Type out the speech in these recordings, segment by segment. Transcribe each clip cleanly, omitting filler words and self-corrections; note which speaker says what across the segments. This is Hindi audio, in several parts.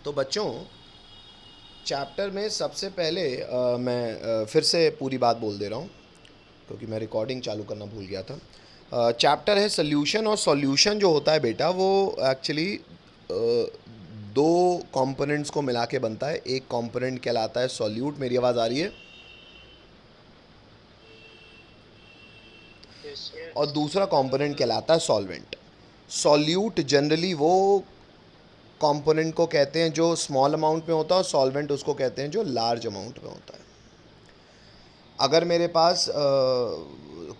Speaker 1: तो बच्चों, चैप्टर में सबसे पहले मैं फिर से पूरी बात बोल दे रहा हूँ क्योंकि मैं रिकॉर्डिंग चालू करना भूल गया था। चैप्टर है सॉल्यूशन, और सॉल्यूशन जो होता है बेटा वो एक्चुअली दो कंपोनेंट्स को मिला के बनता है। एक कंपोनेंट कहलाता है सॉल्यूट, मेरी आवाज़ आ रही है,
Speaker 2: यस
Speaker 1: और दूसरा कंपोनेंट कहलाता है सॉल्वेंट। सॉल्यूट जनरली वो कंपोनेंट को कहते हैं जो स्मॉल अमाउंट में होता है, और सॉल्वेंट उसको कहते हैं जो लार्ज अमाउंट में होता है। अगर मेरे पास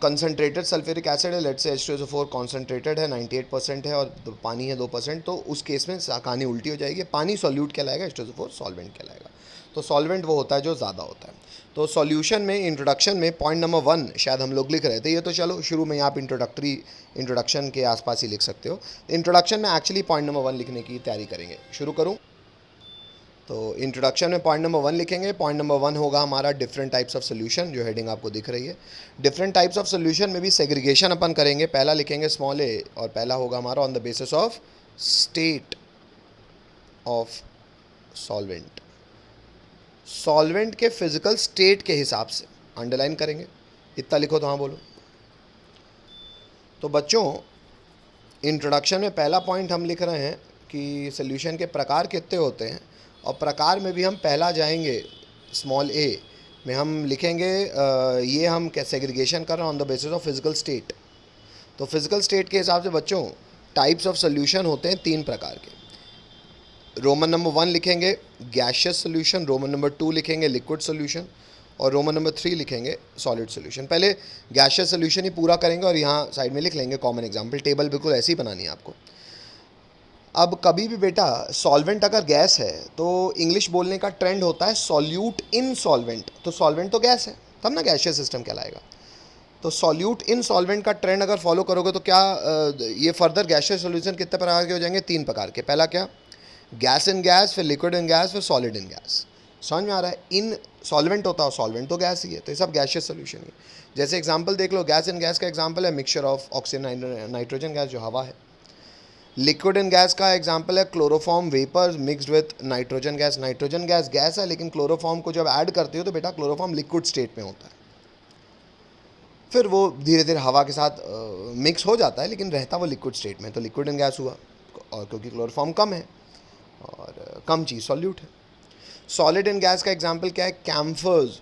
Speaker 1: कंसनट्रेटेड सल्फ्यूरिक एसिड है, लेट से H2SO4 कॉन्सनट्रेटेड है 98% है, और पानी है 2%, तो उस केस में कहानी उल्टी हो जाएगी। पानी सॉल्यूट कहलाएगा, H2SO4 सॉल्वेंट कहलाएगा। तो सॉल्वेंट वो होता है जो ज़्यादा होता है। तो सॉल्यूशन में इंट्रोडक्शन में पॉइंट नंबर 1 शायद हम लोग लिख रहे थे, ये तो चलो शुरू में आप इंट्रोडक्शन के आसपास ही लिख सकते हो। इंट्रोडक्शन में एक्चुअली पॉइंट नंबर 1 लिखने की तैयारी करेंगे। शुरू करूँ? तो इंट्रोडक्शन में पॉइंट नंबर 1 लिखेंगे। पॉइंट नंबर 1 होगा हमारा डिफरेंट टाइप्स ऑफ सोल्यूशन, जो हेडिंग आपको दिख रही है। डिफरेंट टाइप्स ऑफ सोल्यूशन में भी सेग्रीगेशन अपन करेंगे। पहला लिखेंगे स्मॉल ए, और पहला होगा हमारा on the basis of state of solvent. Solvent के फिजिकल स्टेट के हिसाब से अंडरलाइन करेंगे। इतना लिखो तो हाँ बोलो। तो बच्चों, इंट्रोडक्शन में पहला पॉइंट हम लिख रहे हैं कि सोल्यूशन के प्रकार कितने होते हैं, और प्रकार में भी हम पहला जाएंगे स्मॉल ए में हम लिखेंगे ये हम सेग्रीगेशन कर रहे हैं on the basis of physical state. तो फिजिकल स्टेट के हिसाब से बच्चों टाइप्स ऑफ सोल्यूशन होते हैं 3 प्रकार के। रोमन नंबर 1 लिखेंगे गैशियस सोल्यूशन, रोमन नंबर 2 लिखेंगे लिक्विड सोल्यूशन, और रोमन नंबर 3 लिखेंगे सॉलिड सोल्यूशन। पहले गैशियस सोल्यूशन ही पूरा करेंगे और यहाँ साइड में लिख लेंगे कॉमन एग्जाम्पल। टेबल बिल्कुल ऐसी ही बनानी है आपको। अब कभी भी बेटा सॉल्वेंट अगर गैस है तो इंग्लिश बोलने का ट्रेंड होता है सॉल्यूट इन सॉल्वेंट। तो सॉल्वेंट तो गैस है, तब ना गैशियस सिस्टम कहलाएगा। तो सॉल्यूट इन सॉल्वेंट का ट्रेंड अगर फॉलो करोगे तो क्या ये फर्दर गैशियस सॉल्यूशन कितने प्रकार के हो जाएंगे? 3 प्रकार के। पहला क्या? गैस इन गैस, फिर लिक्विड इन गैस, फिर सॉलिड इन गैस। समझ में आ रहा है? इन सॉल्वेंट होता है, सॉल्वेंट तो गैस ही है, तो ये सब गैशियस सोल्यूशन है। जैसे एग्जांपल देख लो, गैस इन गैस का एग्जांपल है mixture of oxygen nitrogen gas जो हवा है। लिक्विड इन गैस का एग्जांपल है chloroform vapour mixed with nitrogen gas. Nitrogen gas gas है, लेकिन क्लोरोफॉर्म को जब ऐड करते हो तो बेटा क्लोरोफॉर्म लिक्विड स्टेट में होता है। फिर वो धीरे धीरे हवा के साथ मिक्स हो जाता है, लेकिन रहता वो लिक्विड स्टेट में, तो लिक्विड इन गैस हुआ। और क्योंकि क्लोरोफॉर्म कम है और कम चीज़ सॉल्यूट है। सॉलिड इन गैस का एग्जांपल क्या है? कैम्फर्स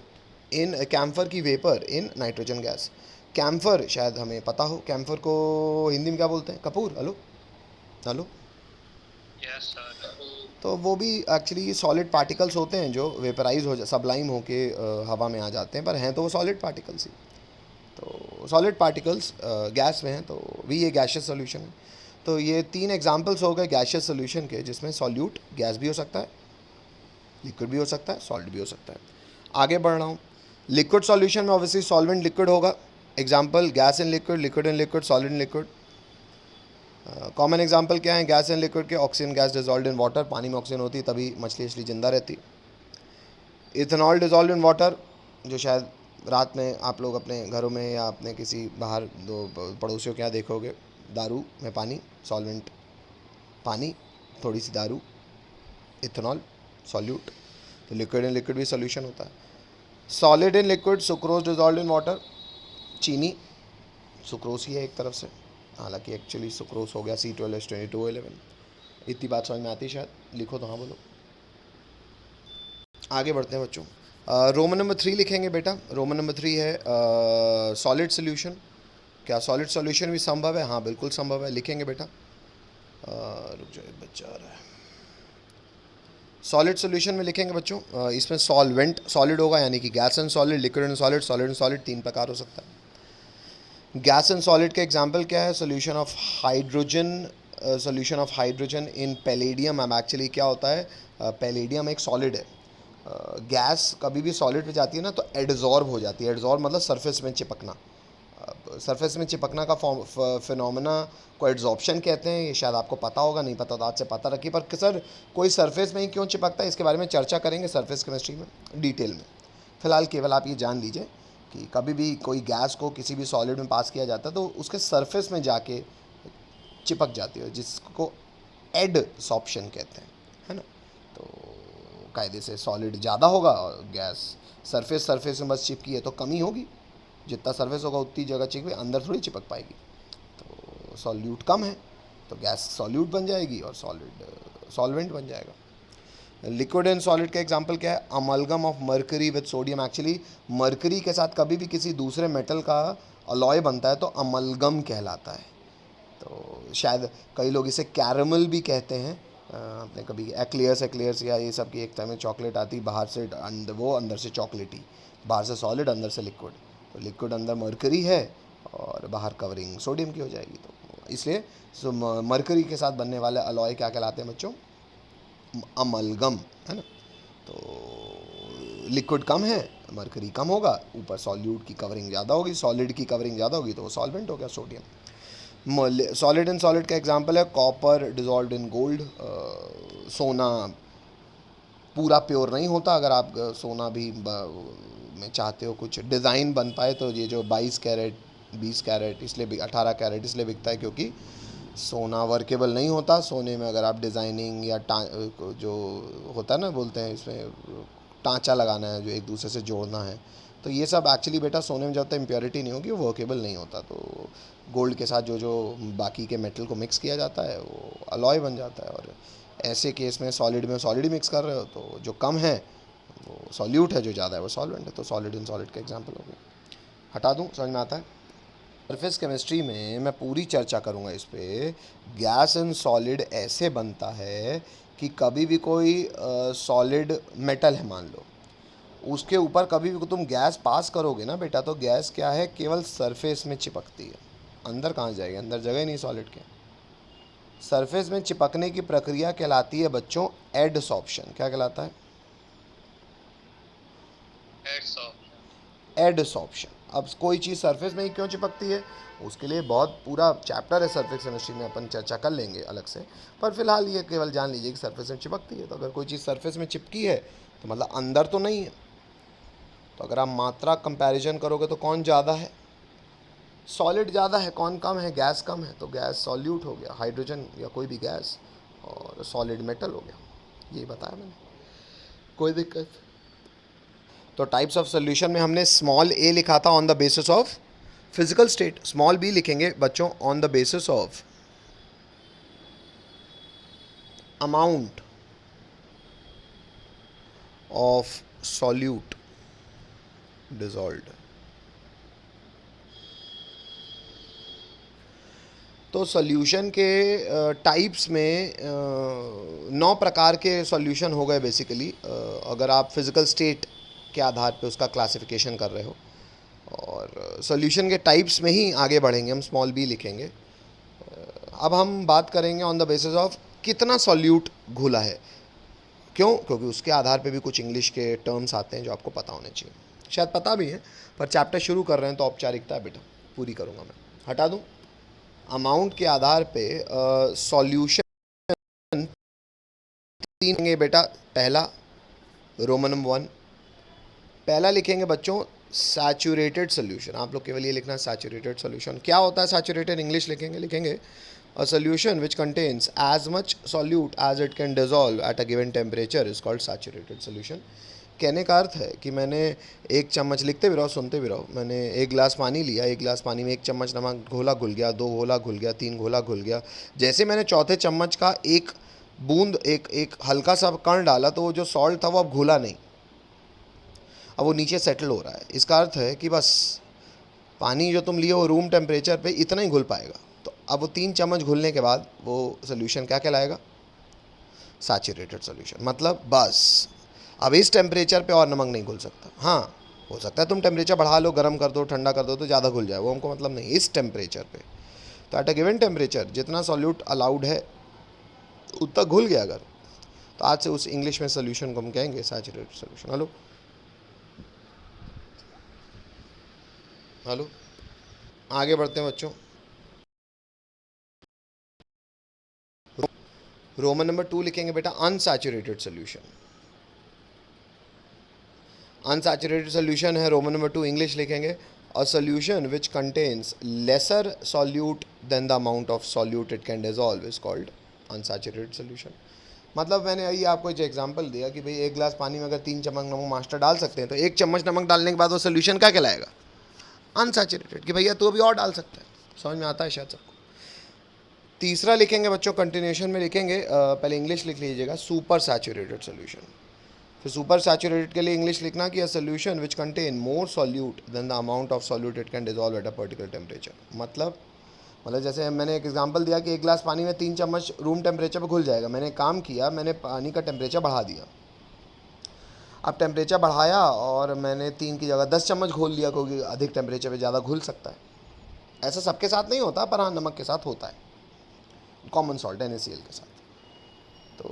Speaker 1: इन कैम्फर की vapour in nitrogen gas. Camphor शायद हमें पता हो, कैम्फर को हिंदी में क्या बोलते हैं? Kapoor. Hello hello.
Speaker 2: Yes sir.
Speaker 1: तो वो भी एक्चुअली सॉलिड पार्टिकल्स होते हैं जो वेपराइज हो सबलाइम होके हवा में आ जाते हैं, पर हैं तो वो सॉलिड पार्टिकल्स ही। तो सॉलिड पार्टिकल्स गैस में हैं, तो भी ये गैशियस सोल्यूशन है। तो ये 3 एग्जांपल्स हो गए गैशियस सोल्यूशन के, जिसमें सॉल्यूट गैस भी हो सकता है, लिक्विड भी हो सकता है, सॉल्ट भी हो सकता है। आगे बढ़ रहा हूँ। लिक्विड सॉल्यूशन में ऑब्वियसली सॉल्वेंट लिक्विड होगा। Example gas in liquid, liquid in liquid, solid in liquid. Common example क्या है गैस इन लिक्विड के? Oxygen gas dissolve in water, पानी में ऑक्सीजन होती तभी मछली मछली जिंदा रहती। इथेनॉल डिजॉल्व इन वाटर, जो शायद रात में आप लोग अपने घरों में या अपने किसी बाहर दो पड़ोसियों के यहाँ देखोगे। दारू में पानी, सॉल्वेंट पानी, थोड़ी सी दारू, इथेनॉल सॉल्यूट। तो लिक्विड इन लिक्विड भी सोल्यूशन होता है। Solid in liquid, sucrose dissolve in water, चीनी सुक्रोज ही है एक तरफ से, हालांकि एक्चुअली सुक्रोज हो गया C12H22O11। इतनी बात समझ में आती है शायद? लिखो तो हाँ बोलो। आगे बढ़ते हैं बच्चों। रोमन नंबर 3 लिखेंगे बेटा। रोमन नंबर 3 है सॉलिड सोल्यूशन। क्या सॉलिड सोल्यूशन भी संभव है? हाँ बिल्कुल संभव है। लिखेंगे बेटा, रुक जाओ बच्चा आ रहा है। सॉलिड सोल्यूशन में लिखेंगे बच्चों, इसमें सॉल्वेंट सॉलिड होगा, यानी कि gas and solid, liquid and solid, solid and solid 3 प्रकार हो सकता है। गैस एंड सॉलिड के एग्जांपल क्या है? Solution of hydrogen, solution of hydrogen in palladium. अब एक्चुअली क्या होता है, पैलेडियम एक सॉलिड है। गैस कभी भी सॉलिड पे जाती है ना तो एडजॉर्ब हो जाती है। एडजॉर्ब मतलब सरफेस में चिपकना। सरफेस में चिपकना का फिनोमेना को एड्जॉर्प्शन कहते हैं। ये शायद आपको पता होगा, नहीं पता तो आज से पता रखिए। पर सर कोई सरफेस में ही क्यों चिपकता है, इसके बारे में चर्चा करेंगे सरफेस केमिस्ट्री में डिटेल में। फिलहाल केवल आप ये जान लीजिए कि कभी भी कोई गैस को किसी भी सॉलिड में पास किया जाता है तो उसके सरफेस में जाके चिपक जाती है, जिसको एडसॉर्प्शन कहते हैं, है ना। कायदे से सॉलिड ज़्यादा होगा और गैस सरफेस में बस चिपकी है तो कमी होगी, जितना सरफेस होगा उतनी जगह चिपके, अंदर थोड़ी चिपक पाएगी। तो सॉल्यूट कम है तो गैस सॉल्यूट बन जाएगी और सॉलिड सॉल्वेंट बन जाएगा। लिक्विड एंड सॉलिड का एग्जांपल क्या है? Amalgam of mercury with sodium. Actually mercury के साथ कभी भी किसी दूसरे मेटल का अलॉय बनता है तो अमलगम कहलाता है। तो शायद कई लोग इसे कैरमल भी कहते हैं। आपने कभी एक्लेयर्स या ये सब की एक तरह में चॉकलेट आती, बाहर से वो अंदर से चॉकलेटी, बाहर से सॉलिड अंदर से लिक्विड। तो लिक्विड अंदर मर्करी है और बाहर कवरिंग सोडियम की हो जाएगी। तो इसलिए मर्करी के साथ बनने वाले अलॉय क्या कहलाते हैं बच्चों? अमलगम, है ना। तो लिक्विड कम है, मर्करी कम होगा, ऊपर सॉल्यूट की कवरिंग ज़्यादा होगी, सॉलिड की कवरिंग ज़्यादा होगी तो वो सॉल्वेंट हो गया, सोडियम। सॉलिड एंड सॉलिड का एग्जांपल है कॉपर डिजॉल्व्ड इन गोल्ड। सोना पूरा प्योर नहीं होता, अगर आप सोना भी में चाहते हो कुछ डिज़ाइन बन पाए तो ये जो 22 कैरेट 20 कैरेट इसलिए 18 कैरेट इसलिए बिकता है क्योंकि सोना वर्केबल नहीं होता। सोने में अगर आप डिज़ाइनिंग या जो होता है ना, बोलते हैं इसमें टांचा लगाना है, जो एक दूसरे से जोड़ना है, तो ये सब एक्चुअली बेटा सोने में जब तक इम्प्योरिटी नहीं होगी वो वर्केबल नहीं होता। तो गोल्ड के साथ जो बाकी के मेटल को मिक्स किया जाता है वो अलॉय बन जाता है। और ऐसे केस में सॉलिड ही मिक्स कर रहे हो तो जो कम है वो सॉल्यूट है, जो ज़्यादा है वो सॉल्वेंट है। तो सॉलिड एंड सॉलिड का एग्जांपल हो गया। हटा दूँ, समझ में आता है? सरफेस केमिस्ट्री में मैं पूरी चर्चा करूँगा इस पर। गैस एंड सॉलिड ऐसे बनता है कि कभी भी कोई सॉलिड मेटल है मान लो, उसके ऊपर कभी भी तुम गैस पास करोगे ना बेटा, तो गैस क्या है, केवल सरफेस में चिपकती है, अंदर कहाँ जाएगी? अंदर जगह ही नहीं सॉलिड के। सरफेस में चिपकने की प्रक्रिया कहलाती है बच्चों एडसॉर्प्शन। क्या कहलाता है? एडसॉर्प्शन। अब कोई चीज़ सरफेस में ही क्यों चिपकती है, उसके लिए बहुत पूरा चैप्टर है सरफेस केमिस्ट्री में, अपन चर्चा कर लेंगे अलग से। पर फिलहाल ये केवल जान लीजिए कि सरफेस में चिपकती है। तो अगर कोई चीज़ सरफेस में चिपकी है तो मतलब अंदर तो नहीं है। तो अगर आप मात्रा कंपैरिजन करोगे तो कौन ज़्यादा है? सॉलिड ज़्यादा है, कौन कम है? गैस कम है। तो गैस सॉल्यूट हो गया, हाइड्रोजन या कोई भी गैस, और सॉलिड मेटल हो गया। ये बताया मैंने, कोई दिक्कत? तो टाइप्स ऑफ सोल्यूशन में हमने स्मॉल ए लिखा था on the basis of physical state, small b लिखेंगे बच्चों on the basis of amount of solute dissolved. तो सॉल्यूशन के टाइप्स में 9 प्रकार के सॉल्यूशन हो गए बेसिकली, अगर आप फिज़िकल स्टेट के आधार पे उसका क्लासिफिकेशन कर रहे हो। और सॉल्यूशन के टाइप्स में ही आगे बढ़ेंगे, हम स्मॉल बी लिखेंगे। अब हम बात करेंगे ऑन द बेसिस ऑफ कितना सॉल्यूट घुला है। क्यों? क्योंकि उसके आधार पे भी कुछ इंग्लिश के टर्म्स आते हैं जो आपको पता होने चाहिए, शायद पता भी है, पर चैप्टर शुरू कर रहे हैं तो औपचारिकता है बेटा, पूरी करूँगा मैं। हटा दूँ? अमाउंट के आधार पे सॉल्यूशन 3 लिखेंगे बेटा। पहला रोमन नंबर 1, पहला लिखेंगे बच्चों सैचुरेटेड सोल्यूशन। आप लोग केवल ये लिखना सैचुरेटेड सोल्यूशन। क्या होता है सैचुरेटेड? इंग्लिश लिखेंगे a solution which contains as much solute as it can dissolve at a given temperature is called saturated solution. कहने का अर्थ है कि मैंने एक चम्मच, लिखते भी रहो सुनते भी रहो, मैंने एक गिलास पानी लिया, एक गिलास पानी में 1 चम्मच नमक घोला घुल गया, 2 घोला घुल गया, 3 घोला घुल गया। जैसे मैंने चौथे चम्मच का एक बूंद, एक हल्का सा कण डाला तो वो जो सॉल्ट था वो अब घुला नहीं, अब वो नीचे सेटल हो रहा है। इसका अर्थ है कि बस पानी जो तुम लिए हो रूम टेम्परेचर पे इतना ही घुल पाएगा। तो अब वो 3 चम्मच घुलने के बाद वो सोल्यूशन क्या कहलाएगा? Saturated solution. मतलब बस अब इस टेम्परेचर पे और नमक नहीं घुल सकता। हाँ, हो सकता है तुम टेम्परेचर बढ़ा लो, गर्म कर दो, ठंडा कर दो तो ज़्यादा घुल जाए, वो हमको मतलब नहीं, इस टेम्परेचर पे। तो एट अ गिवन टेम्परेचर जितना सॉल्यूट अलाउड है उतना घुल गया अगर, तो आज से उस इंग्लिश में सोल्यूशन को हम कहेंगे सैचुरेटेड सोल्यूशन। हेलो, आगे बढ़ते हैं बच्चों। रोमन नंबर 2 लिखेंगे बेटा अनसैचुरेटेड सोल्यूशन। अनसैचुरेटेड सोल्यूशन है रोमन नंबर 2, इंग्लिश लिखेंगे a solution which contains lesser solute than the amount of solute it can dissolve is called unsaturated solution. मतलब मैंने अभी आपको एक एग्जांपल दिया कि भाई एक गिलास पानी में अगर 3 चम्मच नमक मास्टर डाल सकते हैं तो 1 चम्मच नमक डालने के बाद वो सोल्यूशन क्या कहलाएगा? अनसैचुरेटेड। कि भैया तू अभी और डाल सकता है। समझ में आता है शायद सबको। तीसरा लिखेंगे बच्चों, कंटिन्यूशन में लिखेंगे, पहले इंग्लिश लिख लीजिएगा, सुपर सैचुरेटेड सोल्यूशन। फिर सुपर सैचुरेटेड के लिए इंग्लिश लिखना कि a solution which contain more solute than the amount of solute it can dissolve at a particular temperature. मतलब जैसे मैंने एक एग्जांपल दिया कि एक गिलास पानी में 3 चम्मच रूम टेम्परेचर पर घुल जाएगा। मैंने काम किया, मैंने पानी का टेम्परेचर बढ़ा दिया। अब टेम्परेचर बढ़ाया और मैंने 3 की जगह 10 चम्मच घोल लिया, क्योंकि अधिक टेम्परेचर पे ज़्यादा घुल सकता है। ऐसा सबके साथ नहीं होता, पर हाँ नमक के साथ होता है, कॉमन सॉल्ट NaCl के साथ। तो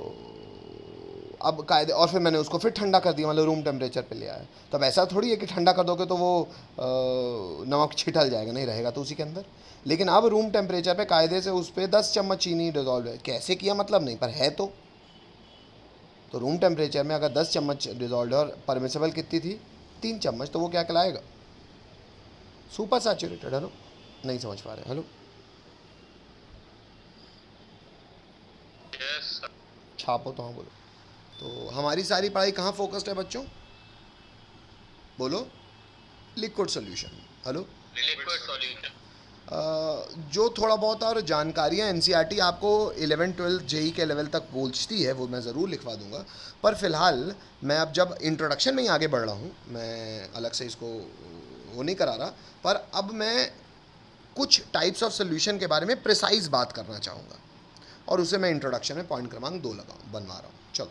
Speaker 1: अब कायदे, और फिर मैंने उसको फिर ठंडा कर दिया, मतलब रूम टेम्परेचर पे ले आया। तो अब ऐसा थोड़ी है कि ठंडा कर दोगे तो वो नमक छिटल जाएगा, नहीं रहेगा तो उसी के अंदर। लेकिन अब रूम टेम्परेचर पे कायदे से उस पर 10 चम्मच चीनी डिजॉल्व है। कैसे किया मतलब नहीं, पर है तो रूम टेम्परेचर में अगर 10 चम्मच डिजॉल्व है और परमिसेबल कितनी थी 3 चम्मच, तो वो क्या कहलाएगा? Super saturated. हेलो, नहीं समझ पा रहे? Hello,
Speaker 2: Yes, sir.
Speaker 1: छापो तो हाँ बोलो। तो हमारी सारी पढ़ाई कहाँ फोकस्ड है बच्चों? बोलो। Liquid solution. Hello.
Speaker 2: Liquid solution.
Speaker 1: जो थोड़ा बहुत और जानकारियाँ NCERT आपको 11-12 JEE के लेवल तक पहुँचती है वो मैं ज़रूर लिखवा दूंगा। पर फिलहाल मैं अब जब इंट्रोडक्शन में ही आगे बढ़ रहा हूँ, मैं अलग से इसको वो नहीं करा रहा, पर अब मैं कुछ टाइप्स ऑफ सोल्यूशन के बारे में प्रिसाइज बात करना चाहूँगा, और उसे मैं इंट्रोडक्शन में पॉइंट क्रमांक 2 बनवा रहा हूँ। चलो,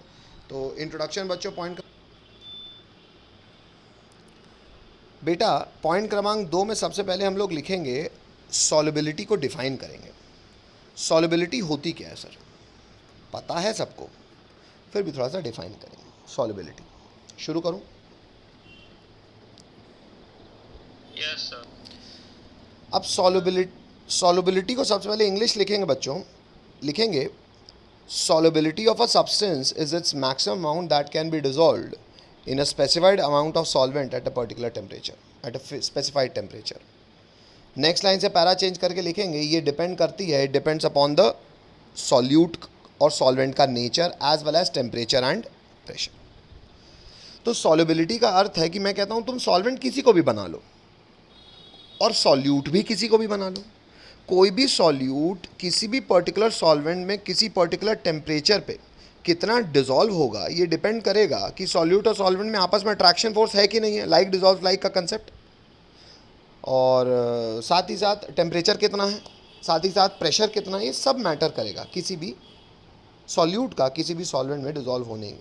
Speaker 1: तो इंट्रोडक्शन बच्चों, बेटा पॉइंट क्रमांक 2 में सबसे पहले हम लोग लिखेंगे, सॉल्युबिलिटी को डिफाइन करेंगे। सॉल्युबिलिटी होती क्या है सर? पता है सबको, फिर भी थोड़ा सा डिफाइन करेंगे सॉल्युबिलिटी। शुरू करूं?
Speaker 2: Yes, sir.
Speaker 1: अब सॉल्युबिलिटी को सबसे पहले इंग्लिश लिखेंगे बच्चों। लिखेंगे, solubility of a substance is its maximum amount that can be dissolved in a specified amount of solvent at a particular temperature, at a specified temperature. Next line से पैरा चेंज करके लिखेंगे, ये डिपेंड करती है, it depends upon the solute और सॉल्वेंट का nature as well as temperature and pressure. तो सॉल्युबिलिटी का अर्थ है कि मैं कहता हूँ तुम सॉल्वेंट किसी को भी बना लो और सॉल्यूट भी किसी को भी बना लो। कोई भी सॉल्यूट किसी भी पर्टिकुलर सॉल्वेंट में किसी पर्टिकुलर टेम्परेचर पे कितना डिजॉल्व होगा, ये डिपेंड करेगा कि सॉल्यूट और सॉल्वेंट में आपस में अट्रैक्शन फोर्स है कि नहीं है, लाइक डिजॉल्व लाइक का कंसेप्ट, और साथ ही साथ टेम्परेचर कितना है, साथ ही साथ प्रेशर कितना है, ये सब मैटर करेगा किसी भी सॉल्यूट का किसी भी सॉल्वेंट में डिजॉल्व होने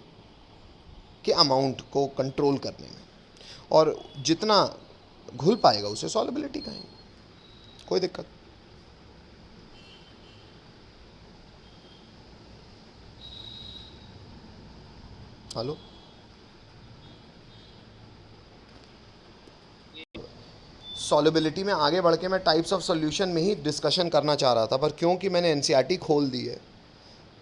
Speaker 1: के अमाउंट को कंट्रोल करने में। और जितना घुल पाएगा उसे सॉल्युबिलिटी कहेंगे। कोई दिक्कत? हेलो, सॉल्युबिलिटी में आगे बढ़ के मैं टाइप्स ऑफ सॉल्यूशन में ही डिस्कशन करना चाह रहा था, पर क्योंकि मैंने NCERT खोल दी है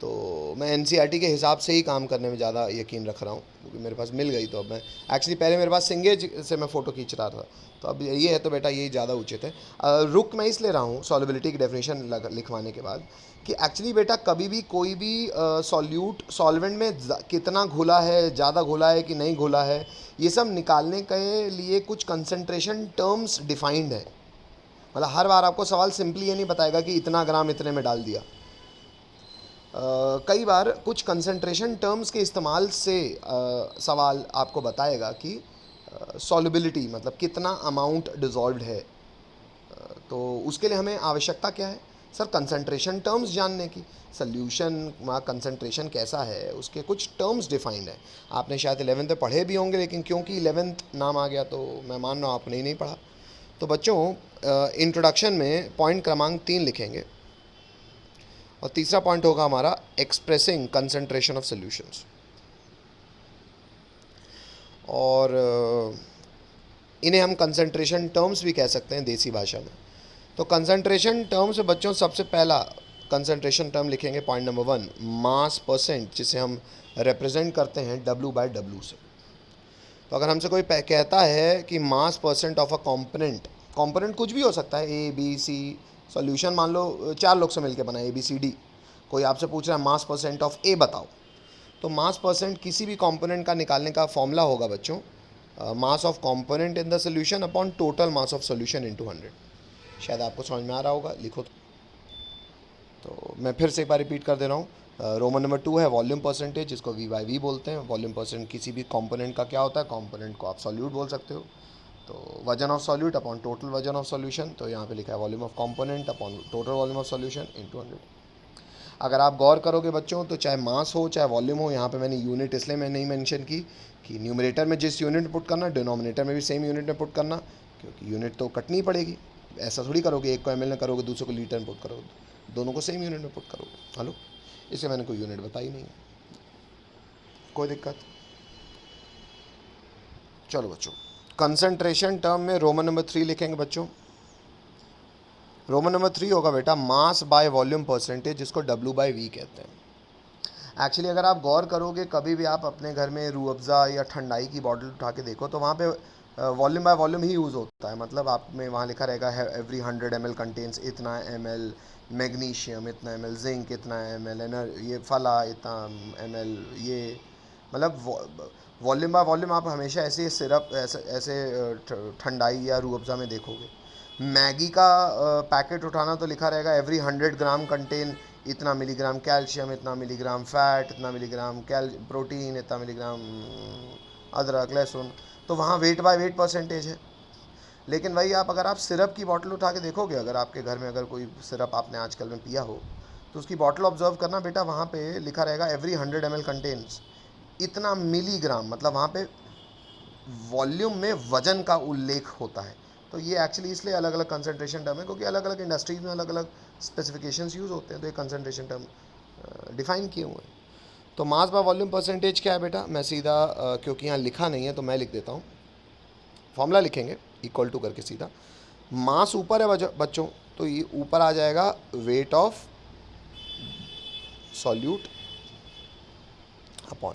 Speaker 1: तो मैं NCERT के हिसाब से ही काम करने में ज़्यादा यकीन रख रहा हूँ, क्योंकि मेरे पास मिल गई। तो अब मैं एक्चुअली पहले मेरे पास सिंगेज से मैं फ़ोटो खींच रहा था, तो अब ये है तो बेटा यही ज़्यादा उचित है। रुक मैं इसलिए रहा हूँ सॉल्युबिलिटी की डेफिनेशन लिखवाने के बाद कि एक्चुअली बेटा कभी भी कोई भी सॉल्यूट सॉल्वेंट में कितना घुला है, ज़्यादा घुला है कि नहीं घुला है, ये सब निकालने के लिए कुछ कंसंट्रेशन टर्म्स डिफाइंड है। मतलब हर बार आपको सवाल सिंपली ये नहीं बताएगा कि इतना ग्राम इतने में डाल दिया। कई बार कुछ कंसंट्रेशन टर्म्स के इस्तेमाल से सवाल आपको बताएगा कि सॉल्युबिलिटी मतलब कितना अमाउंट डिज़ोल्व्ड है। तो उसके लिए हमें आवश्यकता क्या है सर? कंसंट्रेशन टर्म्स जानने की। सोल्यूशन में कंसंट्रेशन कैसा है उसके कुछ टर्म्स डिफाइंड है। आपने शायद 11th में पढ़े भी होंगे, लेकिन क्योंकि 11th नाम आ गया तो मैं मान रहा हूँ आपने ही नहीं पढ़ा। तो बच्चों इंट्रोडक्शन में पॉइंट क्रमांक 3 लिखेंगे, और तीसरा पॉइंट होगा हमारा एक्सप्रेसिंग कंसंट्रेशन ऑफ सॉल्यूशंस। और इन्हें हम कंसंट्रेशन टर्म्स भी कह सकते हैं देसी भाषा में। तो कंसंट्रेशन टर्म्स में बच्चों सबसे पहला कंसंट्रेशन टर्म लिखेंगे पॉइंट नंबर 1, मास परसेंट, जिसे हम रिप्रेजेंट करते हैं W/W से। तो अगर हमसे कोई कहता है कि मास percent of a component, component कुछ भी हो सकता है, ABC, सॉल्यूशन मान लो 4 लोग से मिलकर बना ABCD, कोई आपसे पूछ रहा है मास परसेंट ऑफ A बताओ, तो मास परसेंट किसी भी कंपोनेंट का निकालने का फॉर्मूला होगा बच्चों, mass of component in the solution upon total mass of solution into 100। शायद आपको समझ में आ रहा होगा, लिखो तो मैं फिर से एक बार रिपीट कर दे रहा हूँ। रोमन नंबर 2 है वॉल्यूम परसेंटेज, जिसको V/V बोलते हैं। वॉल्यूम परसेंट किसी भी कंपोनेंट का क्या होता है, कंपोनेंट को आप सॉल्यूट बोल सकते हो। तो वजन ऑफ सॉल्यूट अपॉन टोटल वजन ऑफ सॉल्यूशन, तो यहाँ पे लिखा है volume of component upon total volume of solution into 100। अगर आप गौर करोगे बच्चों तो चाहे मास हो चाहे वॉल्यूम हो, यहाँ पे मैंने यूनिट इसलिए मैं नहीं मेंशन की कि न्यूमरेटर में जिस यूनिट पुट करना डिनोमिनेटर में भी सेम यूनिट में पुट करना, क्योंकि यूनिट तो कटनी पड़ेगी। ऐसा थोड़ी करोगे एक को ml में करोगे दूसरे को लीटर में पुट करोगे, दोनों को सेम यूनिट में पुट करोगे। हेलो, इससे मैंने कोई यूनिट बताई नहीं, कोई दिक्कत। चलो बच्चों, कंसंट्रेशन टर्म में रोमन नंबर 3 लिखेंगे बच्चों। रोमन नंबर 3 होगा बेटा मास बाय वॉल्यूम परसेंटेज, जिसको W/V कहते हैं। एक्चुअली अगर आप गौर करोगे, कभी भी आप अपने घर में रूह अफ़ज़ा या ठंडाई की बॉटल उठा के देखो तो वहाँ पे volume by volume he use होता है। मतलब आप में वहाँ लिखा रहेगा एवरी 100 ml कंटेन्स इतना ml मैग्नीशियम, इतना ml जिंक, इतना ml ये फला, इतना ml ये, मतलब वॉल्यूम बाय वॉल्यूम आप हमेशा ऐसे सिरप ऐसे ठंडाई या रूह अफ़ज़ा में देखोगे। मैगी का पैकेट उठाना तो लिखा रहेगा एवरी 100 ग्राम कंटेन इतना मिलीग्राम कैल्शियम, इतना मिलीग्राम फैट, इतना मिलीग्राम प्रोटीन, इतना मिलीग्राम अदरक लहसुन, तो वहाँ वेट बाय वेट परसेंटेज है। लेकिन वही आप अगर आप सिरप की बॉटल उठा के देखोगे, अगर आपके घर में अगर कोई सिरप आपने आजकल में पिया हो तो उसकी बॉटल ऑब्जर्व करना बेटा, वहाँ पे लिखा रहेगा एवरी 100 ml कंटेन्स इतना मिलीग्राम, मतलब वहाँ पे वॉल्यूम में वजन का उल्लेख होता है। तो ये एक्चुअली इसलिए अलग अलग कंसंट्रेशन टर्म है, क्योंकि अलग अलग इंडस्ट्रीज़ में अलग अलग स्पेसिफिकेशंस यूज़ होते हैं, तो ये कंसंट्रेशन टर्म डिफाइन किए हुए हैं। तो मास बाय वॉल्यूम परसेंटेज क्या है बेटा, मैं सीधा क्योंकि यहाँ लिखा नहीं है तो मैं लिख देता हूँ, फॉर्मूला लिखेंगे इक्वल टू करके सीधा। मास ऊपर है बच्चों, तो ये ऊपर आ जाएगा वेट ऑफ सॉल्यूट अपॉन,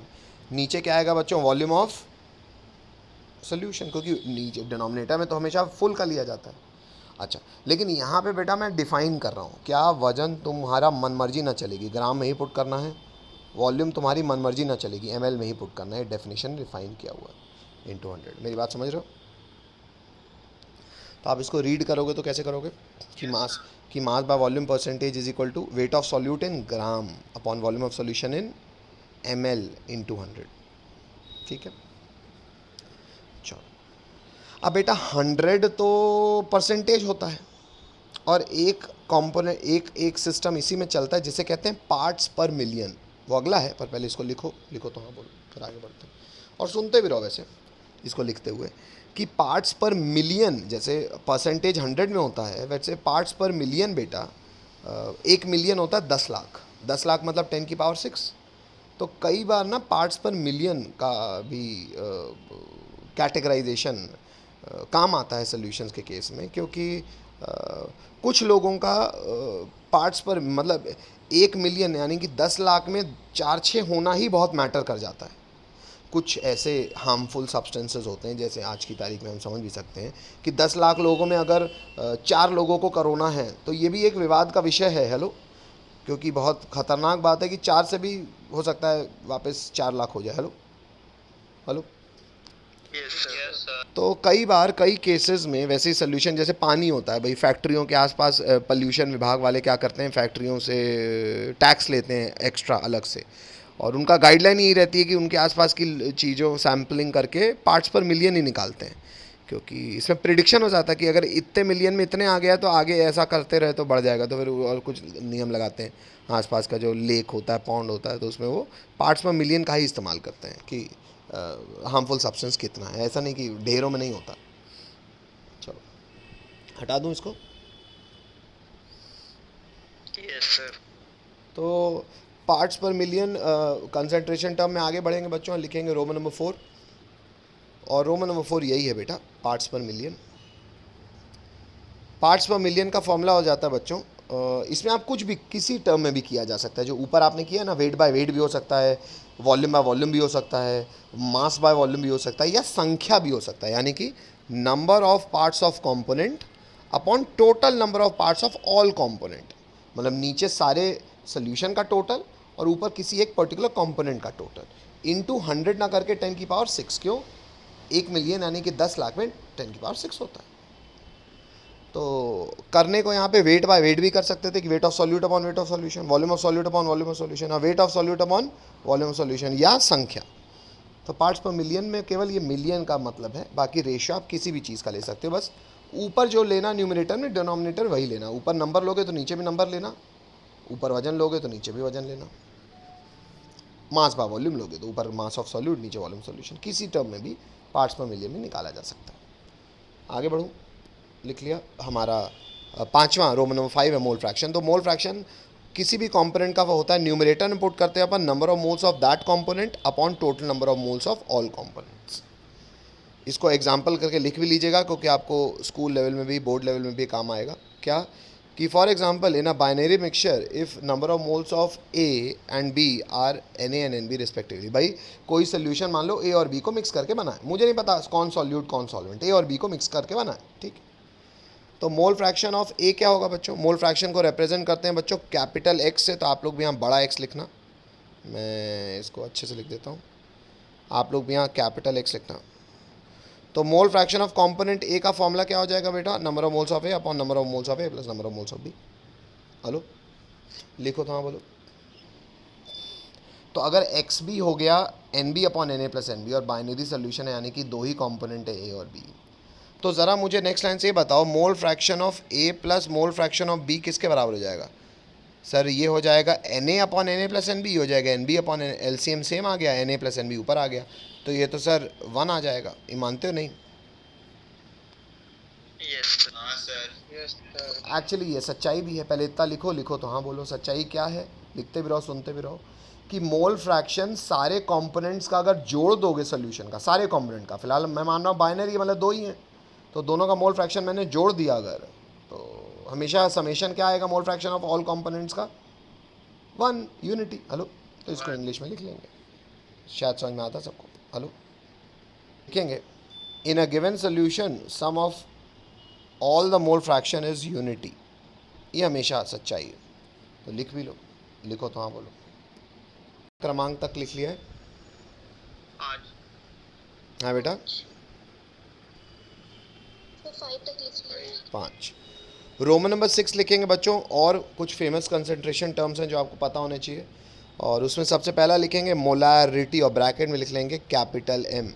Speaker 1: नीचे क्या आएगा बच्चों, वॉल्यूम ऑफ सोल्यूशन, क्योंकि नीचे डिनोमिनेटर में तो हमेशा फुल का लिया जाता है। अच्छा, लेकिन यहाँ पे बेटा मैं डिफाइन कर रहा हूँ, क्या वजन तुम्हारा मनमर्जी ना चलेगी, ग्राम में ही पुट करना है। वॉल्यूम तुम्हारी मनमर्जी ना चलेगी, ml में ही पुट करना है। डेफिनेशन डिफाइन किया हुआ है इनटू 100। मेरी बात समझ रहे हो? तो आप इसको रीड करोगे तो कैसे करोगे कि mass by volume percentage is equal to weight of solute in gram upon volume of solution in ml into 100। ठीक है, चलो। अब बेटा 100 तो परसेंटेज होता है, और एक कंपोनेंट एक सिस्टम इसी में चलता है जिसे कहते हैं पार्ट्स पर मिलियन। वो अगला है, पर पहले इसको लिखो तो हाँ बोलो, फिर आगे बढ़ते हैं और सुनते भी रहो वैसे इसको लिखते हुए, कि पार्ट्स पर मिलियन, जैसे परसेंटेज 100 में होता है वैसे पार्ट्स पर मिलियन बेटा 1 मिलियन होता है 10 लाख। 10 लाख मतलब 10 की पावर 6। तो कई बार ना पार्ट्स पर मिलियन का भी कैटेगराइजेशन काम आता है सॉल्यूशंस के केस में, क्योंकि कुछ लोगों का पार्ट्स पर मतलब 1 मिलियन यानी कि 10 लाख में 4-6 होना ही बहुत मैटर कर जाता है। कुछ ऐसे हार्मफुल सब्सटेंसेस होते हैं, जैसे आज की तारीख में हम समझ भी सकते हैं कि 10 लाख लोगों में अगर 4 लोगों को कोरोना है तो ये भी एक विवाद का विषय है। हेलो, क्योंकि बहुत ख़तरनाक बात है कि 4 से भी हो सकता है वापस 4 लाख हो जाए। Hello hello,
Speaker 2: Yes, sir.
Speaker 1: तो कई बार कई केसेस में वैसे ही सोल्यूशन, जैसे पानी होता है भाई, फैक्ट्रियों के आसपास पोल्यूशन विभाग वाले क्या करते हैं, फैक्ट्रियों से टैक्स लेते हैं एक्स्ट्रा अलग से, और उनका गाइडलाइन यही रहती है कि उनके आसपास की चीज़ों सैम्पलिंग करके पार्ट्स पर मिलियन ही निकालते हैं, क्योंकि इसमें प्रिडिक्शन हो जाता है कि अगर इतने मिलियन में इतने आ गया तो आगे ऐसा करते रहे तो बढ़ जाएगा, तो फिर और कुछ नियम लगाते हैं। आसपास का जो लेक होता है, पॉन्ड होता है, तो उसमें वो पार्ट्स पर मिलियन का ही इस्तेमाल करते हैं कि हार्मफुल सब्सटेंस कितना है, ऐसा नहीं कि ढेरों में नहीं होता। चलो हटा दूं इसको।
Speaker 2: Yes, sir.
Speaker 1: तो पार्ट्स पर मिलियन कंसंट्रेशन टर्म में आगे बढ़ेंगे बच्चों, लिखेंगे रोमन नंबर 4, और रोमन नंबर 4 यही है बेटा, पार्ट्स पर मिलियन। पार्ट्स पर मिलियन का फॉर्मूला हो जाता है बच्चों, इसमें आप कुछ भी किसी टर्म में भी किया जा सकता है, जो ऊपर आपने किया ना, वेट बाय वेट भी हो सकता है, वॉल्यूम बाय वॉल्यूम भी हो सकता है, मास बाय वॉल्यूम भी हो सकता है, या संख्या भी हो सकता है, यानी कि number of parts of component upon total number of parts of all component. मतलब नीचे सारे सोल्यूशन का टोटल और ऊपर किसी एक पर्टिकुलर कंपोनेंट का टोटल इंटू 100 ना करके 10⁶, क्यों? 1 मिलियन यानी कि 10 लाख में 10⁶ होता है। तो करने को यहाँ पे वेट बाय वेट भी कर सकते थे कि weight of solute upon weight of solution, volume of solute upon volume of solution, और weight of solute upon volume of solution या संख्या। तो पार्ट्स पर मिलियन में केवल ये मिलियन का मतलब है, बाकी रेशियो आप किसी भी चीज़ का ले सकते हो। बस ऊपर जो लेना न्यूमरेटर में, डिनोमिनेटर वही लेना। ऊपर नंबर लोगे तो नीचे भी नंबर लेना, ऊपर वजन लोगे तो नीचे भी वजन लेना। मास बाय वॉल्यूम लोगे तो ऊपर मास ऑफ सॉल्यूट, नीचे वॉल्यूम सॉल्यूशन। किसी टर्म में भी पार्ट्स पर मिलियन में निकाला जा सकता है। आगे बढ़ूँ, लिख लिया हमारा पांचवा रोमन नंबर 5 है मोल फ्रैक्शन। तो मोल फ्रैक्शन किसी भी कंपोनेंट का वो होता है, न्यूमरेटर में पुट करते हैं अपन number of moles of that component upon total number of moles of all components. इसको एग्जांपल करके लिख भी लीजिएगा, क्योंकि आपको स्कूल लेवल में भी बोर्ड लेवल में भी काम आएगा। क्या कि for example in a binary mixture if number of moles of A and B are Na and Nb respectively. भाई कोई सोल्यूशन मान लो ए और बी को मिक्स करके बना है, मुझे नहीं पता कौन सॉल्यूट कौन सॉल्वेंट, ए और बी को मिक्स करके बना है, ठीक है। तो मोल फ्रैक्शन ऑफ ए क्या होगा बच्चों? मोल फ्रैक्शन को रिप्रेजेंट करते हैं बच्चों कैपिटल एक्स से, तो आप लोग भी यहाँ बड़ा एक्स लिखना, मैं इसको अच्छे से लिख देता हूँ, आप लोग भी यहाँ कैपिटल एक्स लिखना। तो mole fraction of component A का फॉर्मूला क्या हो जाएगा बेटा? Number of moles of A upon number of moles of A plus number of moles of B. Hello, लिखो तो, हाँ बोलो। तो अगर एक्स बी हो गया N B upon N A plus N B, और बाइनरी सोल्यूशन है यानी कि दो ही कॉम्पोनेंट है ए और बी, तो ज़रा मुझे नेक्स्ट लाइन से ये बताओ mole fraction of A plus mole fraction of B किसके बराबर हो जाएगा? सर ये हो जाएगा N A upon N A plus N B, हो जाएगा N B upon LCM same आ गया, N A plus N B ऊपर आ गया, तो ये तो सर 1 आ जाएगा। ये मानते हो नहीं? एक्चुअली ये सच्चाई भी है। पहले इतना लिखो तो हाँ बोलो, सच्चाई क्या है? लिखते भी रहो सुनते भी रहो कि मोल फ्रैक्शन सारे कंपोनेंट्स का अगर जोड़ दोगे सोल्यूशन का, सारे कंपोनेंट का, फिलहाल मैं मान रहा हूँ बाइनरी मतलब दो ही हैं, तो दोनों का मोल फ्रैक्शन मैंने जोड़ दिया अगर, तो हमेशा समेशन क्या आएगा मोल फ्रैक्शन ऑफ ऑल कंपोनेंट्स का? 1 यूनिटी। हेलो, तो इसको इंग्लिश में लिख लेंगे, शायद समझ में आता सबको। हेलो, लिखेंगे in a given solution sum of all the mole fraction is unity. ये हमेशा सच्चाई है, तो लिख भी लो, लिखो तो हाँ बोलो। क्रमांक तक लिख लिया है? हाँ बेटा, 5। रोमन नंबर 6 लिखेंगे बच्चों, और कुछ फेमस कंसंट्रेशन टर्म्स हैं जो आपको पता होने चाहिए, और उसमें सबसे पहला लिखेंगे मोलारिटी, और ब्रैकेट में लिख लेंगे कैपिटल एम।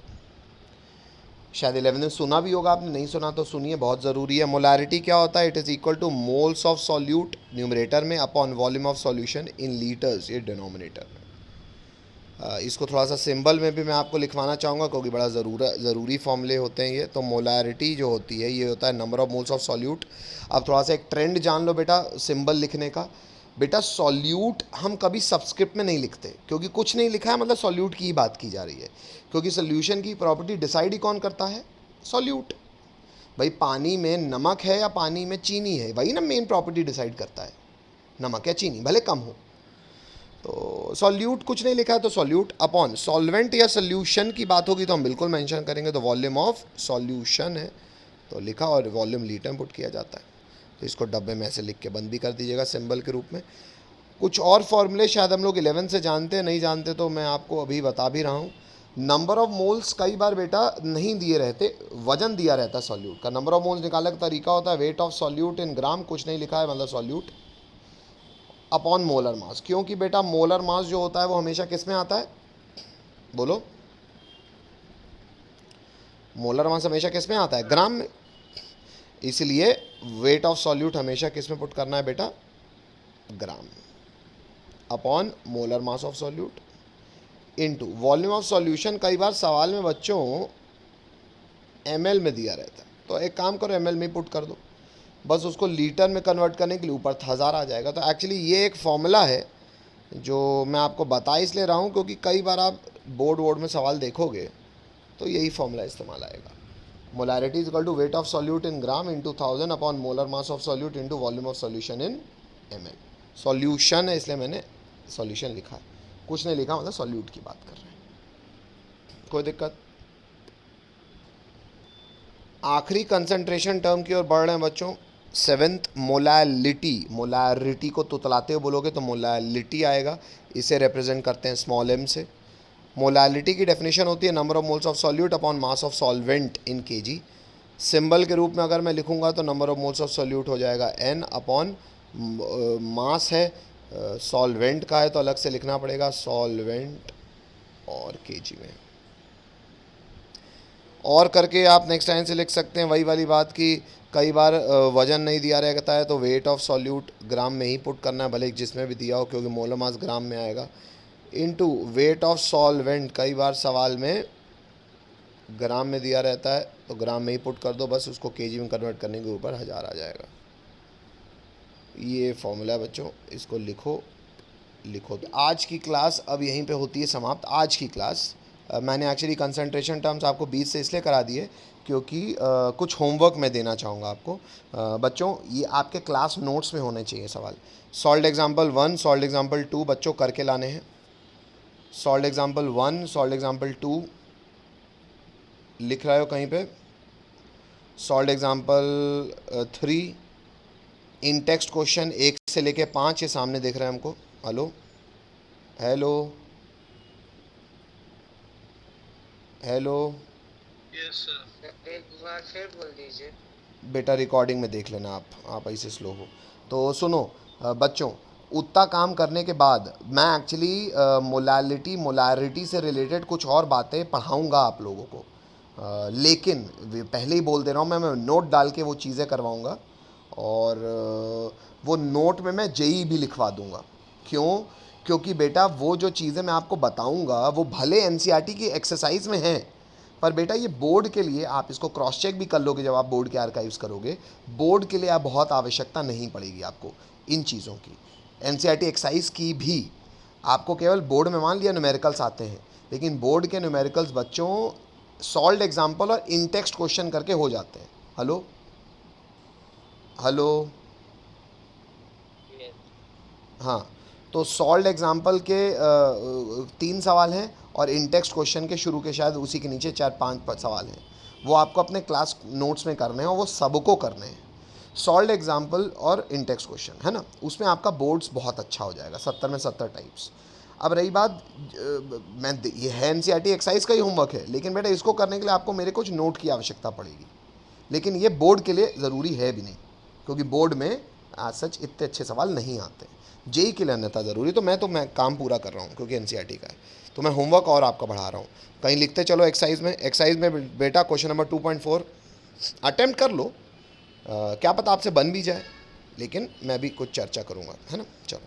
Speaker 1: शायद 11 में सुना भी होगा आपने, नहीं सुना तो सुनिए, बहुत ज़रूरी है। मोलारिटी क्या होता है? It is equal to moles of solute numerator में upon volume of solution in litres, ये डिनोमिनेटर में। इसको थोड़ा सा सिंबल में भी मैं आपको लिखवाना चाहूँगा, क्योंकि बड़ा ज़रूरी फॉर्मूले होते हैं ये। तो मोलारिटी जो होती है ये होता है number of moles of solute. अब थोड़ा सा एक ट्रेंड जान लो बेटा सिंबल लिखने का। बेटा सॉल्यूट हम कभी सबस्क्रिप्ट में नहीं लिखते, क्योंकि कुछ नहीं लिखा है मतलब सॉल्यूट की ही बात की जा रही है, क्योंकि सोल्यूशन की प्रॉपर्टी डिसाइड ही कौन करता है? सॉल्यूट। भाई पानी में नमक है या पानी में चीनी है, वही ना मेन प्रॉपर्टी डिसाइड करता है, नमक या चीनी भले कम हो। तो सॉल्यूट कुछ नहीं लिखा है, तो सॉल्यूट अपॉन सॉल्वेंट या सोल्यूशन की बात होगी तो हम बिल्कुल मेंशन करेंगे, तो वॉल्यूम ऑफ सॉल्यूशन है तो लिखा, और वॉल्यूम लीटर में पुट किया जाता है। तो इसको डब्बे में ऐसे लिख के बंद भी कर दीजिएगा सिंबल के रूप में। कुछ और फॉर्मूले शायद हम लोग 11 से जानते हैं, नहीं जानते तो मैं आपको अभी बता भी रहा हूँ। नंबर ऑफ मोल्स कई बार बेटा नहीं दिए रहते, वजन दिया रहता है सॉल्यूट का। नंबर ऑफ मोल्स निकालने का तरीका होता है वेट ऑफ सॉल्यूट इन ग्राम, कुछ नहीं लिखा है मतलब सॉल्यूट अपॉन मोलर मास, क्योंकि बेटा मोलर मास जो होता है वो हमेशा किस में आता है? बोलो, मोलर मास हमेशा किस में आता है? ग्राम में। इसलिए वेट ऑफ सॉल्यूट हमेशा किस में पुट करना है बेटा? ग्राम upon molar mass of solute into volume of solution. कई बार सवाल में बच्चों ml में दिया रहता है, तो एक काम करो ml में पुट कर दो, बस उसको लीटर में कन्वर्ट करने के लिए ऊपर 1000 आ जाएगा। तो एक्चुअली ये एक फॉर्मूला है जो मैं आपको बता इसलिए रहा हूँ क्योंकि कई बार आप बोर्ड में सवाल देखोगे तो यही फॉर्मूला इस्तेमाल आएगा। Molarity is equal to weight of solute in gram into 1000 upon molar mass of solute into volume of solution in ml। Solution है इसलिए मैंने सॉल्यूशन लिखा है, कुछ नहीं लिखा, मतलब सॉल्यूट की बात कर रहे हैं। कोई दिक्कत? आखिरी कंसंट्रेशन टर्म की ओर बढ़ रहे हैं बच्चों, सेवेंथ मोलैलिटी, मोलैरिटी को तुतलाते हुए बोलोगे तो मोलैलिटी आएगा, इसे रिप्रेजेंट करते हैं स्मॉल m से। मोलैलिटी की डेफिनेशन होती है number of moles of solute upon mass of solvent in KG. Symbol के रूप में अगर मैं लिखूंगा तो number of moles of solute हो जाएगा n अपॉन मास है सॉल्वेंट का है तो अलग से लिखना पड़ेगा सॉल्वेंट और केजी में। और करके आप नेक्स्ट टाइम से लिख सकते हैं वही वाली बात कि कई बार वजन नहीं दिया रहता है तो वेट ऑफ सॉल्यूट ग्राम में ही पुट करना है, भले जिसमें भी दिया हो, क्योंकि मोलर मास ग्राम में आएगा, इनटू वेट ऑफ सॉल्वेंट। कई बार सवाल में ग्राम में दिया रहता है तो ग्राम में ही पुट कर दो, बस उसको केजी में कन्वर्ट करने के ऊपर 1000 आ जाएगा। ये फॉर्मूला है बच्चों, इसको लिखो लिखो। तो आज की क्लास अब यहीं पे होती है समाप्त। आज की क्लास मैंने एक्चुअली कंसंट्रेशन टर्म्स आपको 20 से इसलिए करा दिए क्योंकि कुछ होमवर्क मैं देना चाहूँगा आपको। बच्चों ये आपके क्लास नोट्स में होने चाहिए सवाल। सॉल्व्ड एग्जाम्पल 1, सॉल्व्ड एग्जाम्पल 2 बच्चों करके लाने हैं। सॉल्व्ड एग्जाम्पल 1, सॉल्व्ड एग्जाम्पल 2 लिख रहे हो कहीं पे। सॉल्व्ड एग्जाम्पल 3, इन टेक्स्ट क्वेश्चन 1 से लेके 5 ये सामने देख रहे हैं हमको। Hello hello hello
Speaker 2: yes sir.
Speaker 3: एक बार फिर बोल दीजिए।
Speaker 1: बेटा रिकॉर्डिंग में देख लेना, आप ऐसे स्लो हो तो सुनो। बच्चों उतना काम करने के बाद मैं एक्चुअली मोलैरिटी से रिलेटेड कुछ और बातें पढ़ाऊंगा आप लोगों को, लेकिन पहले ही बोल दे रहा हूँ मैं नोट डाल के वो चीज़ें करवाऊंगा और वो नोट में मैं जेई भी लिखवा दूंगा। क्यों? क्योंकि बेटा वो जो चीज़ें मैं आपको बताऊंगा वो भले एनसीईआरटी की एक्सरसाइज में हैं, पर बेटा ये बोर्ड के लिए आप इसको क्रॉस चेक भी कर लोगे जब आप बोर्ड के आर्काइव्स करोगे। बोर्ड के लिए आप बहुत आवश्यकता नहीं पड़ेगी आपको इन चीज़ों की। एनसीईआरटी एक्सरसाइज की भी आपको केवल बोर्ड में मान लिया न्यूमेरिकल्स आते हैं, लेकिन बोर्ड के न्यूमेरिकल्स बच्चों सॉल्व्ड एग्जाम्पल और इन टेक्स्ट क्वेश्चन करके हो जाते हैं। हेलो हेलो हाँ, तो सॉल्व्ड एग्जाम्पल के 3 सवाल हैं और इन टेक्स्ट क्वेश्चन के शुरू के शायद उसी के नीचे 4-5 सवाल हैं। वो आपको अपने क्लास नोट्स में करने हैं और वो सबको करने हैं। सॉल्व्ड एग्जाम्पल और इन टेक्स्ट क्वेश्चन है ना, उसमें आपका बोर्ड्स बहुत अच्छा हो जाएगा, 70 में 70 टाइप्स। अब रही बात ये है एनसीईआरटी एक्सरसाइज का ही होमवर्क है, लेकिन बेटा इसको करने के लिए आपको मेरे कुछ नोट की आवश्यकता पड़ेगी, लेकिन ये बोर्ड के लिए ज़रूरी है भी नहीं, क्योंकि बोर्ड में आज सच इतने अच्छे सवाल नहीं आते। जेई के लिए अन्यथा ज़रूरी। तो मैं काम पूरा कर रहा हूँ क्योंकि एनसीईआरटी का है, तो मैं होमवर्क और आपका बढ़ा रहा हूँ। कहीं लिखते चलो एक्सरसाइज में बेटा क्वेश्चन नंबर 2.4 अटेम्प्ट कर लो, क्या पता आपसे बन भी जाए, लेकिन मैं भी कुछ चर्चा करूँगा, है ना। चलो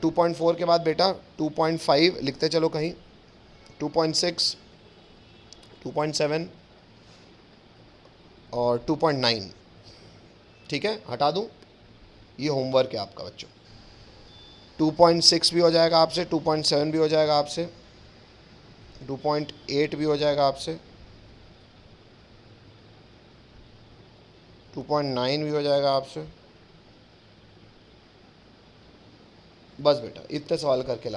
Speaker 1: 2.4 के बाद बेटा 2.5 लिखते चलो कहीं, 2.6, 2.7 और 2.9। ठीक है, हटा दूँ, ये होमवर्क है आपका बच्चों। 2.6 भी हो जाएगा आपसे, 2.7 भी हो जाएगा आपसे, 2.8 भी हो जाएगा आपसे, 2.9 भी हो जाएगा आपसे। बस बेटा इतने सवाल करके ला।